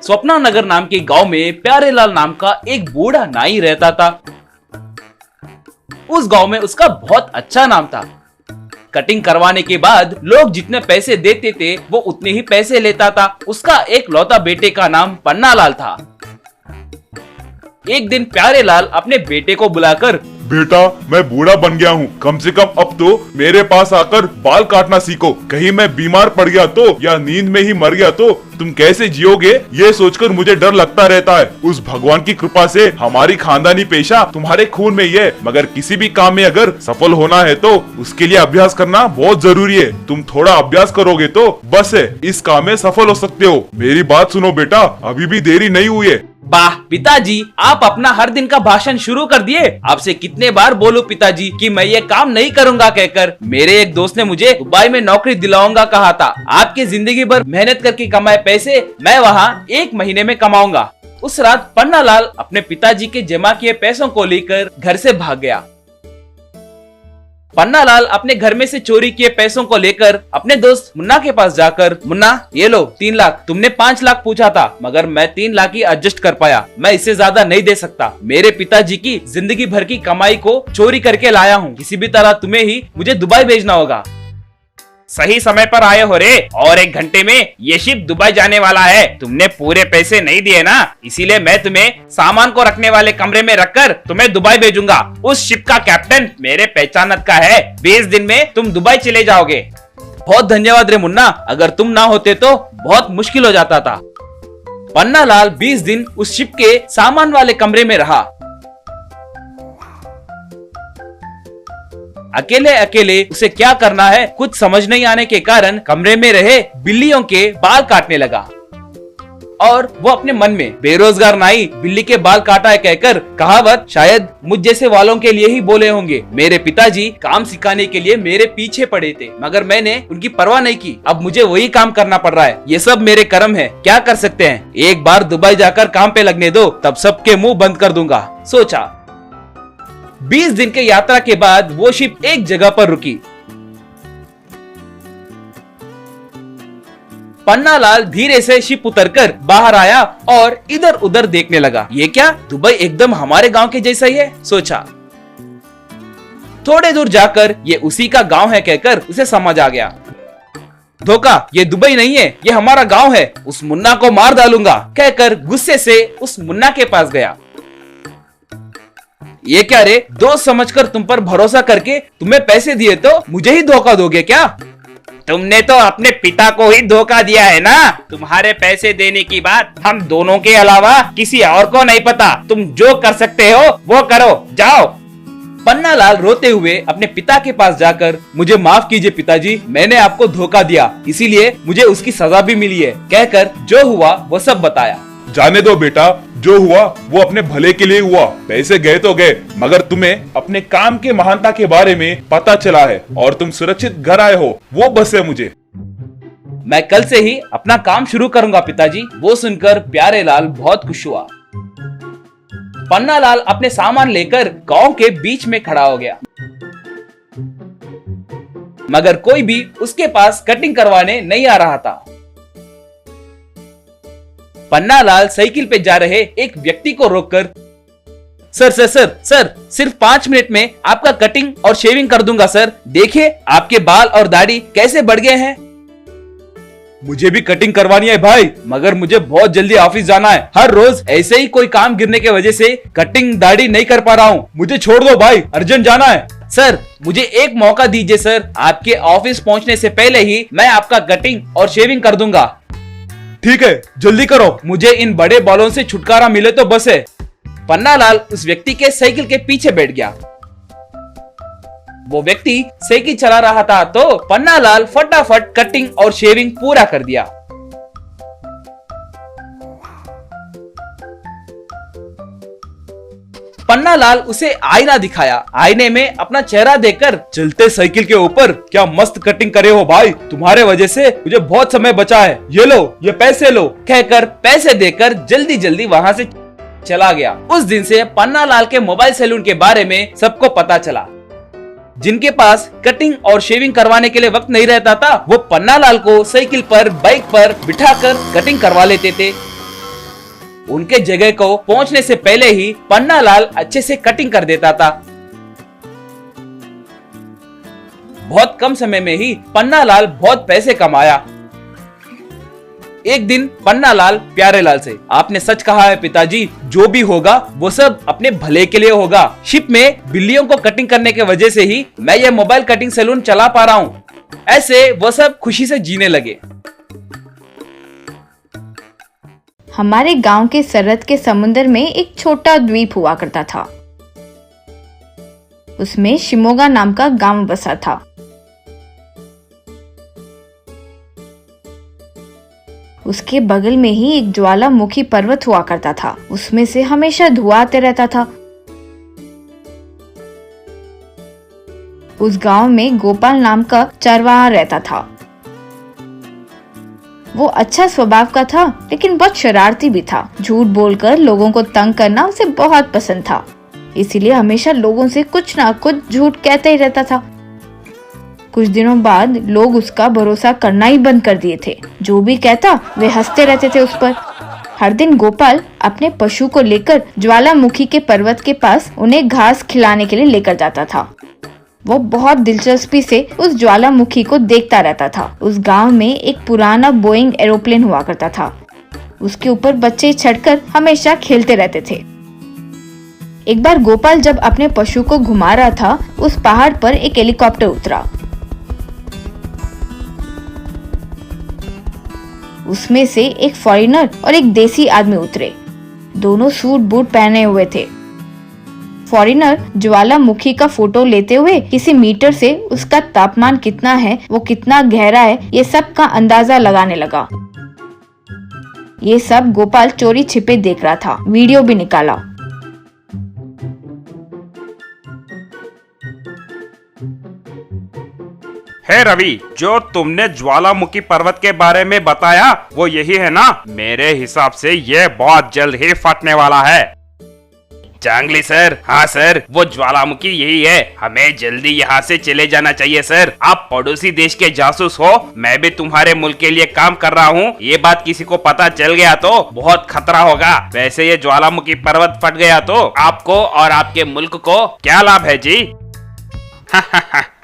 स्वप्ना नगर नाम के गांव में प्यारेलाल नाम का एक बूढ़ा नाई रहता था। उस गांव में उसका बहुत अच्छा नाम था। कटिंग करवाने के बाद लोग जितने पैसे देते थे वो उतने ही पैसे लेता था। उसका एक लौता बेटे का नाम पन्नालाल था। एक दिन प्यारेलाल अपने बेटे को बुलाकर, बेटा, मैं बूढ़ा बन गया हूँ, कम से कम अब तो मेरे पास आकर बाल काटना सीखो। कहीं मैं बीमार पड़ गया तो, या नींद में ही मर गया तो तुम कैसे जियोगे, ये सोचकर मुझे डर लगता रहता है। उस भगवान की कृपा से हमारी खानदानी पेशा तुम्हारे खून में ही है, मगर किसी भी काम में अगर सफल होना है तो उसके लिए अभ्यास करना बहुत जरूरी है। तुम थोड़ा अभ्यास करोगे तो बस इस काम में सफल हो सकते हो। मेरी बात सुनो बेटा, अभी भी देरी नहीं हुई है। वाह पिताजी, आप अपना हर दिन का भाषण शुरू कर दिए। आपसे कितने बार बोलूं पिताजी कि मैं ये काम नहीं करूंगा कहकर। मेरे एक दोस्त ने मुझे दुबई में नौकरी दिलाऊंगा कहा था। आपकी जिंदगी भर मेहनत करके कमाए पैसे मैं वहाँ 1 महीने में कमाऊंगा। उस रात पन्नालाल अपने पिताजी के जमा किए पैसों को लेकर घर से भाग गया। पन्नालाल अपने घर में से चोरी किए पैसों को लेकर अपने दोस्त मुन्ना के पास जाकर, मुन्ना ये लो 3 लाख, तुमने 5 लाख पूछा था मगर मैं 3 लाख ही एडजस्ट कर पाया, मैं इससे ज्यादा नहीं दे सकता। मेरे पिताजी की जिंदगी भर की कमाई को चोरी करके लाया हूँ, किसी भी तरह तुम्हें ही मुझे दुबई भेजना होगा। सही समय पर आए हो रे, और 1 घंटे में ये शिप दुबई जाने वाला है। तुमने पूरे पैसे नहीं दिए ना, इसीलिए मैं तुम्हें सामान को रखने वाले कमरे में रखकर तुम्हें दुबई भेजूंगा। उस शिप का कैप्टन मेरे पहचानत का है। 20 दिन में तुम दुबई चले जाओगे। बहुत धन्यवाद रे मुन्ना, अगर तुम ना होते तो बहुत मुश्किल हो जाता था। पन्नालाल 20 दिन उस शिप के सामान वाले कमरे में रहा। अकेले अकेले उसे क्या करना है कुछ समझ नहीं आने के कारण कमरे में रहे बिल्लियों के बाल काटने लगा। और वो अपने मन में, बेरोजगार नाई बिल्ली के बाल काटा है कहकर कहावत शायद मुझ जैसे वालों के लिए ही बोले होंगे। मेरे पिताजी काम सिखाने के लिए मेरे पीछे पड़े थे मगर मैंने उनकी परवाह नहीं की। अब मुझे वही काम करना पड़ रहा है। ये सब मेरे कर्म है, क्या कर सकते हैं। एक बार दुबई जाकर काम पे लगने दो, तब सबके मुंह बंद कर दूंगा, सोचा। 20 दिन के यात्रा के बाद वो शिप एक जगह पर रुकी। पन्नालाल धीरे से शिप उतरकर बाहर आया और इधर उधर देखने लगा। ये क्या, दुबई एकदम हमारे गांव के जैसा ही है, सोचा। थोड़े दूर जाकर ये उसी का गांव है कहकर उसे समझ आ गया। धोखा, ये दुबई नहीं है, ये हमारा गांव है, उस मुन्ना को मार डालूंगा कहकर गुस्से से उस मुन्ना के पास गया। ये क्या रे, दोस्त समझकर तुम पर भरोसा करके तुम्हें पैसे दिए तो मुझे ही धोखा दोगे क्या? तुमने तो अपने पिता को ही धोखा दिया है ना। तुम्हारे पैसे देने की बात हम दोनों के अलावा किसी और को नहीं पता। तुम जो कर सकते हो वो करो, जाओ। पन्नालाल रोते हुए अपने पिता के पास जाकर, मुझे माफ कीजिए पिताजी, मैंने आपको धोखा दिया, इसीलिए मुझे उसकी सजा भी मिली है कहकर जो हुआ वो सब बताया। जाने दो बेटा, जो हुआ वो अपने भले के लिए हुआ। पैसे गए तो गए, मगर तुम्हें अपने काम के महानता के बारे में पता चला है और तुम सुरक्षित घर आए हो, वो बस है मुझे। मैं कल से ही अपना काम शुरू करूंगा पिताजी। वो सुनकर प्यारेलाल बहुत खुश हुआ। पन्नालाल अपने सामान लेकर गांव के बीच में खड़ा हो गया, मगर कोई भी उसके पास कटिंग करवाने नहीं आ रहा था। पन्नालाल साइकिल पे जा रहे एक व्यक्ति को रोककर, सर सर सर सर, सिर्फ 5 मिनट में आपका कटिंग और शेविंग कर दूंगा सर। देखिए आपके बाल और दाढ़ी कैसे बढ़ गए हैं। मुझे भी कटिंग करवानी है भाई, मगर मुझे बहुत जल्दी ऑफिस जाना है। हर रोज ऐसे ही कोई काम गिरने की वजह से कटिंग दाढ़ी नहीं कर पा रहा हूँ, मुझे छोड़ दो भाई, अर्जेंट जाना है। सर मुझे एक मौका दीजिए सर, आपके ऑफिस पहुँचने से पहले ही मैं आपका कटिंग और शेविंग कर दूंगा। ठीक है, जल्दी करो, मुझे इन बड़े बालों से छुटकारा मिले तो बस है। पन्नालाल उस व्यक्ति के साइकिल के पीछे बैठ गया। वो व्यक्ति साइकिल चला रहा था तो पन्नालाल फटाफट कटिंग और शेविंग पूरा कर दिया। पन्नालाल उसे आईना दिखाया। आईने में अपना चेहरा देखकर, चलते साइकिल के ऊपर क्या मस्त कटिंग करे हो भाई, तुम्हारे वजह से मुझे बहुत समय बचा है, ये लो, ये पैसे लो कहकर पैसे देकर जल्दी जल्दी वहां से चला गया। उस दिन से पन्नालाल के मोबाइल सैलून के बारे में सबको पता चला। जिनके पास कटिंग और शेविंग करवाने के लिए वक्त नहीं रहता था, वो पन्नालाल को साइकिल पर, बाइक पर बिठाकर कटिंग करवा लेते थे। उनके जगह को पहुंचने से पहले ही पन्नालाल अच्छे से कटिंग कर देता था। बहुत कम समय में ही पन्नालाल बहुत पैसे कमाया। एक दिन पन्नालाल प्यारेलाल से, आपने सच कहा है पिताजी, जो भी होगा वो सब अपने भले के लिए होगा। शिप में बिल्लियों को कटिंग करने के वजह से ही मैं ये मोबाइल कटिंग सैलून चला पा रहा हूँ। ऐसे वो सब खुशी से जीने लगे। हमारे गांव के सरहद के समुद्र में एक छोटा द्वीप हुआ करता था। उसमें शिमोगा नाम का गांव बसा था। उसके बगल में ही एक ज्वालामुखी पर्वत हुआ करता था। उसमें से हमेशा धुआं आते रहता था। उस गांव में गोपाल नाम का चरवाहा रहता था। वो अच्छा स्वभाव का था, लेकिन बहुत शरारती भी था। झूठ बोलकर लोगों को तंग करना उसे बहुत पसंद था, इसीलिए हमेशा लोगों से कुछ ना कुछ झूठ कहते ही रहता था। कुछ दिनों बाद लोग उसका भरोसा करना ही बंद कर दिए थे। जो भी कहता वे हंसते रहते थे उस पर। हर दिन गोपाल अपने पशु को लेकर ज्वालामुखी के पर्वत के पास उन्हें घास खिलाने के लिए लेकर जाता था। वो बहुत दिलचस्पी से उस ज्वालामुखी को देखता रहता था। उस गांव में एक पुराना बोइंग एरोप्लेन हुआ करता था। उसके ऊपर बच्चे चढ़कर हमेशा खेलते रहते थे। एक बार गोपाल जब अपने पशु को घुमा रहा था, उस पहाड़ पर एक हेलीकॉप्टर उतरा। उसमें से एक फॉरेनर और एक देसी आदमी उतरे। दोनों सूट बूट पहने हुए थे। फॉरेनर ज्वालामुखी का फोटो लेते हुए किसी मीटर से उसका तापमान कितना है, वो कितना गहरा है, ये सब का अंदाजा लगाने लगा। ये सब गोपाल चोरी छिपे देख रहा था। वीडियो भी निकाला। हे रवि, जो तुमने ज्वालामुखी पर्वत के बारे में बताया वो यही है ना? मेरे हिसाब से ये बहुत जल्द ही फटने वाला है। जांगली सर, हाँ सर, वो ज्वालामुखी यही है। हमें जल्दी यहाँ से चले जाना चाहिए सर। आप पड़ोसी देश के जासूस हो, मैं भी तुम्हारे मुल्क के लिए काम कर रहा हूँ। ये बात किसी को पता चल गया तो बहुत खतरा होगा। वैसे ये ज्वालामुखी पर्वत फट गया तो आपको और आपके मुल्क को क्या लाभ है जी?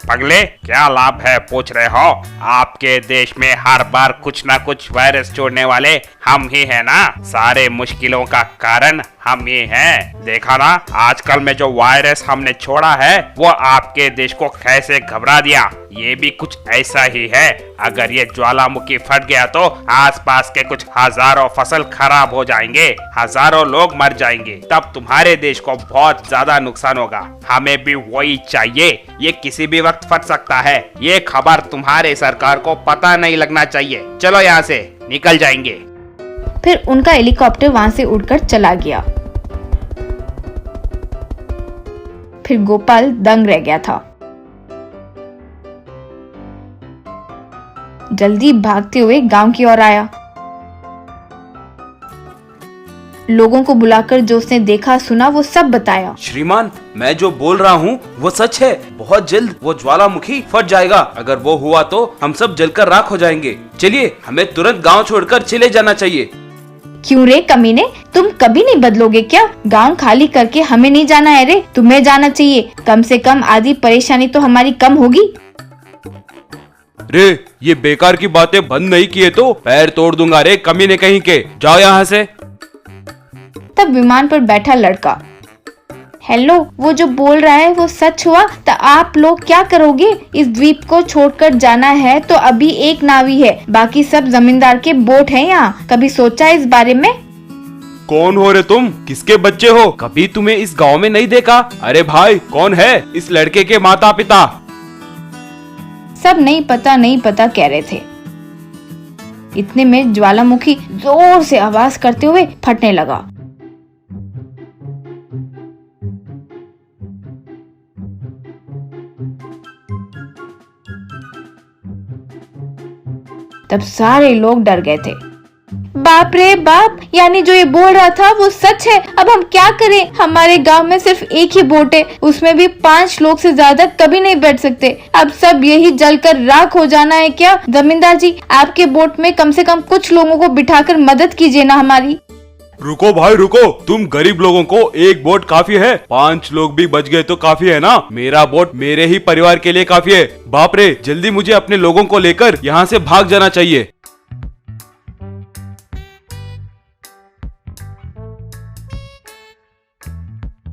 पगले, क्या लाभ है पूछ रहे हो? आपके देश में हर बार कुछ ना कुछ वायरस छोड़ने वाले हम ही है ना। सारे मुश्किलों का कारण हम ही हैं। देखा ना, आजकल में जो वायरस हमने छोड़ा है वो आपके देश को कैसे घबरा दिया। ये भी कुछ ऐसा ही है। अगर ये ज्वालामुखी फट गया तो आसपास के कुछ हजारों फसल खराब हो जाएंगे, हजारों लोग मर जाएंगे। तब तुम्हारे देश को बहुत ज्यादा नुकसान होगा। हमें भी वही चाहिए। ये किसी भी वक्त फट सकता है। ये खबर तुम्हारे सरकार को पता नहीं लगना चाहिए। चलो यहाँ से निकल जाएंगे। फिर उनका हेलीकॉप्टर वहां से उड़कर चला गया। फिर गोपाल दंग रह गया था। जल्दी भागते हुए गांव की ओर आया। लोगों को बुलाकर जो उसने देखा सुना वो सब बताया। श्रीमान, मैं जो बोल रहा हूँ वो सच है। बहुत जल्द वो ज्वालामुखी फट जाएगा। अगर वो हुआ तो हम सब जलकर राख हो जाएंगे। चलिए, हमें तुरंत गांव छोड़कर चले जाना चाहिए। क्यों रे कमीने, तुम कभी नहीं बदलोगे क्या? गांव खाली करके हमें नहीं जाना है रे, तुम्हें जाना चाहिए। कम से कम आधी परेशानी तो हमारी कम होगी। रे, ये बेकार की बातें बंद नहीं किए तो पैर तोड़ दूंगा रे कमीने कहीं के। जाओ यहाँ से। तब विमान पर बैठा लड़का, हेलो, वो जो बोल रहा है वो सच हुआ तो आप लोग क्या करोगे? इस द्वीप को छोड़कर जाना है तो अभी एक नावी है, बाकी सब जमींदार के बोट हैं यहाँ। कभी सोचा इस बारे में? कौन हो रे तुम? किसके बच्चे हो? कभी तुम्हें इस गांव में नहीं देखा। अरे भाई, कौन है इस लड़के के माता पिता? सब नहीं पता कह रहे थे। इतने में ज्वालामुखी जोर से आवाज करते हुए फटने लगा। तब सारे लोग डर गए थे। बाप रे बाप, यानी जो ये बोल रहा था वो सच है। अब हम क्या करें? हमारे गांव में सिर्फ एक ही बोट है, उसमें भी 5 लोग से ज्यादा कभी नहीं बैठ सकते। अब सब यही जलकर राख हो जाना है क्या? जमींदार जी, आपके बोट में कम से कम कुछ लोगों को बिठाकर मदद कीजिए ना हमारी। रुको भाई रुको, तुम गरीब लोगों को एक बोट काफी है, 5 लोग भी बच गए तो काफी है ना। मेरा बोट मेरे ही परिवार के लिए काफी है। बाप रे, जल्दी मुझे अपने लोगों को लेकर यहाँ से भाग जाना चाहिए।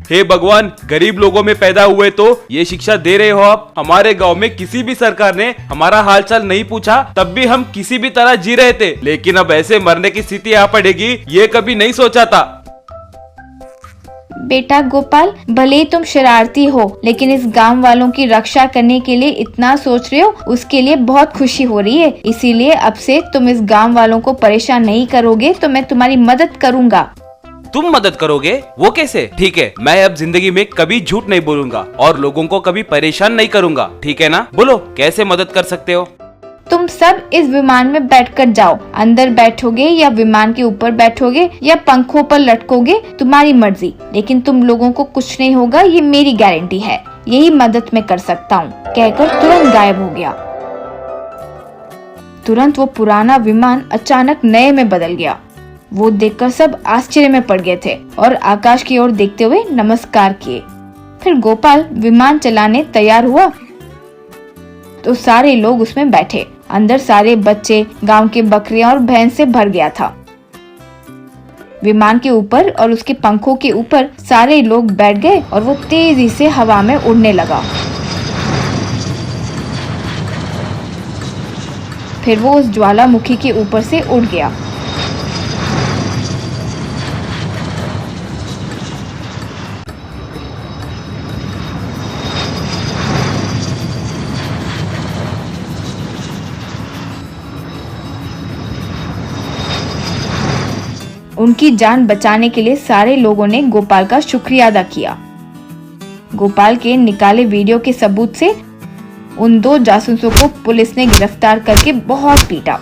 हे भगवान, गरीब लोगों में पैदा हुए तो ये शिक्षा दे रहे हो आप। हमारे गांव में किसी भी सरकार ने हमारा हालचाल नहीं पूछा, तब भी हम किसी भी तरह जी रहे थे, लेकिन अब ऐसे मरने की स्थिति आ पड़ेगी ये कभी नहीं सोचा था। बेटा गोपाल, भले ही तुम शरारती हो, लेकिन इस गांव वालों की रक्षा करने के लिए इतना सोच रहे हो, उसके लिए बहुत खुशी हो रही है। इसीलिए अब से तुम इस गांव वालों को परेशान नहीं करोगे तो मैं तुम्हारी मदद करूंगा। तुम मदद करोगे? वो कैसे? ठीक है, मैं अब जिंदगी में कभी झूठ नहीं बोलूंगा और लोगों को कभी परेशान नहीं करूंगा, ठीक है ना? बोलो कैसे मदद कर सकते हो? तुम सब इस विमान में बैठकर जाओ। अंदर बैठोगे या विमान के ऊपर बैठोगे या पंखों पर लटकोगे, तुम्हारी मर्जी, लेकिन तुम लोगों को कुछ नहीं होगा, ये मेरी गारंटी है। यही मदद मैं कर सकता हूँ, कहकर तुरंत गायब हो गया। तुरंत वो पुराना विमान अचानक नए में बदल गया। वो देखकर सब आश्चर्य में पड़ गए थे और आकाश की ओर देखते हुए नमस्कार किए। फिर गोपाल विमान चलाने तैयार हुआ तो सारे लोग उसमें बैठे। अंदर सारे बच्चे, गांव के बकरियां और भैंस से भर गया था। विमान के ऊपर और उसके पंखों के ऊपर सारे लोग बैठ गए और वो तेजी से हवा में उड़ने लगा। फिर वो उस ज्वालामुखी के ऊपर से उड़ गया। उनकी जान बचाने के लिए सारे लोगों ने गोपाल का शुक्रिया अदा किया। गोपाल के निकाले वीडियो के सबूत से उन 2 जासूसों को पुलिस ने गिरफ्तार करके बहुत पीटा।